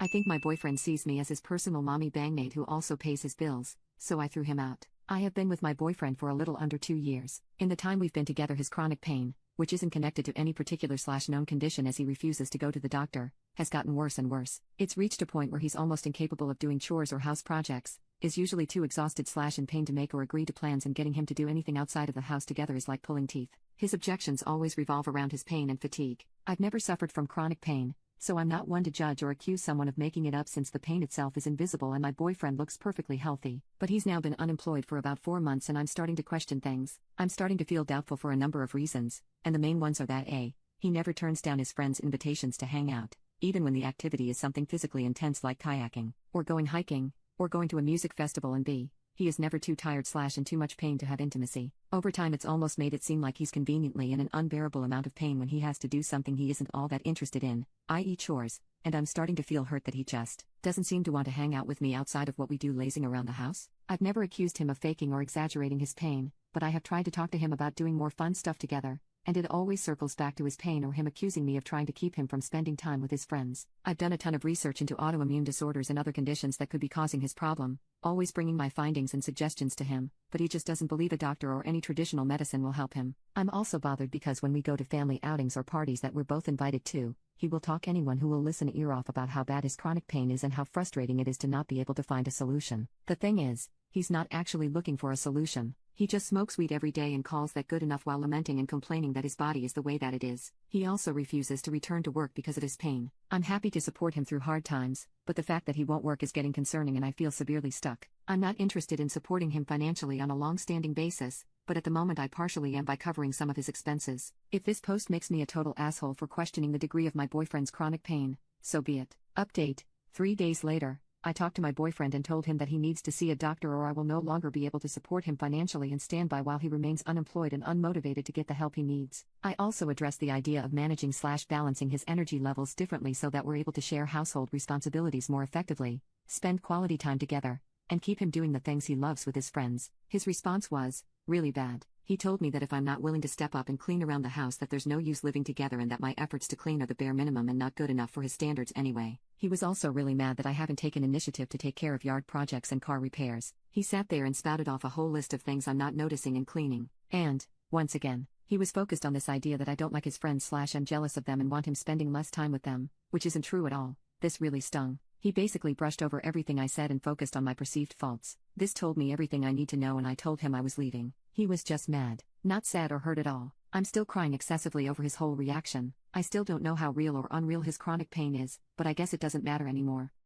I think my boyfriend sees me as his personal mommy-bangmaid who also pays his bills, so I threw him out. I have been with my boyfriend for a little under 2 years. In the time we've been together, his chronic pain, which isn't connected to any particular/known condition as he refuses to go to the doctor, has gotten worse and worse. It's reached a point where he's almost incapable of doing chores or house projects, is usually too exhausted/in pain to make or agree to plans, and getting him to do anything outside of the house together is like pulling teeth. His objections always revolve around his pain and fatigue. I've never suffered from chronic pain, so I'm not one to judge or accuse someone of making it up since the pain itself is invisible and my boyfriend looks perfectly healthy. But he's now been unemployed for about 4 months and I'm starting to question things. I'm starting to feel doubtful for a number of reasons, and the main ones are that A, he never turns down his friends' invitations to hang out, even when the activity is something physically intense like kayaking, or going hiking, or going to a music festival, and B, he is never too tired/in too much pain to have intimacy. Over time it's almost made it seem like he's conveniently in an unbearable amount of pain when he has to do something he isn't all that interested in, i.e. chores, and I'm starting to feel hurt that he just doesn't seem to want to hang out with me outside of what we do lazing around the house. I've never accused him of faking or exaggerating his pain, but I have tried to talk to him about doing more fun stuff together, and it always circles back to his pain or him accusing me of trying to keep him from spending time with his friends. I've done a ton of research into autoimmune disorders and other conditions that could be causing his problem, always bringing my findings and suggestions to him, but he just doesn't believe a doctor or any traditional medicine will help him. I'm also bothered because when we go to family outings or parties that we're both invited to, he will talk anyone who will listen ear off about how bad his chronic pain is and how frustrating it is to not be able to find a solution. The thing is, he's not actually looking for a solution. He just smokes weed every day and calls that good enough while lamenting and complaining that his body is the way that it is. He also refuses to return to work because of his pain. I'm happy to support him through hard times, but the fact that he won't work is getting concerning and I feel severely stuck. I'm not interested in supporting him financially on a long-standing basis, but at the moment I partially am by covering some of his expenses. If this post makes me a total asshole for questioning the degree of my boyfriend's chronic pain, so be it. Update: 3 days later, I talked to my boyfriend and told him that he needs to see a doctor or I will no longer be able to support him financially and stand by while he remains unemployed and unmotivated to get the help he needs. I also addressed the idea of managing/balancing his energy levels differently so that we're able to share household responsibilities more effectively, spend quality time together, and keep him doing the things he loves with his friends. His response was really bad. He told me that if I'm not willing to step up and clean around the house that there's no use living together and that my efforts to clean are the bare minimum and not good enough for his standards anyway. He was also really mad that I haven't taken initiative to take care of yard projects and car repairs. He sat there and spouted off a whole list of things I'm not noticing in cleaning. And, once again, he was focused on this idea that I don't like his friends/am jealous of them and want him spending less time with them, which isn't true at all. This really stung. He basically brushed over everything I said and focused on my perceived faults. This told me everything I need to know and I told him I was leaving. He was just mad, not sad or hurt at all. I'm still crying excessively over his whole reaction. I still don't know how real or unreal his chronic pain is, but I guess it doesn't matter anymore.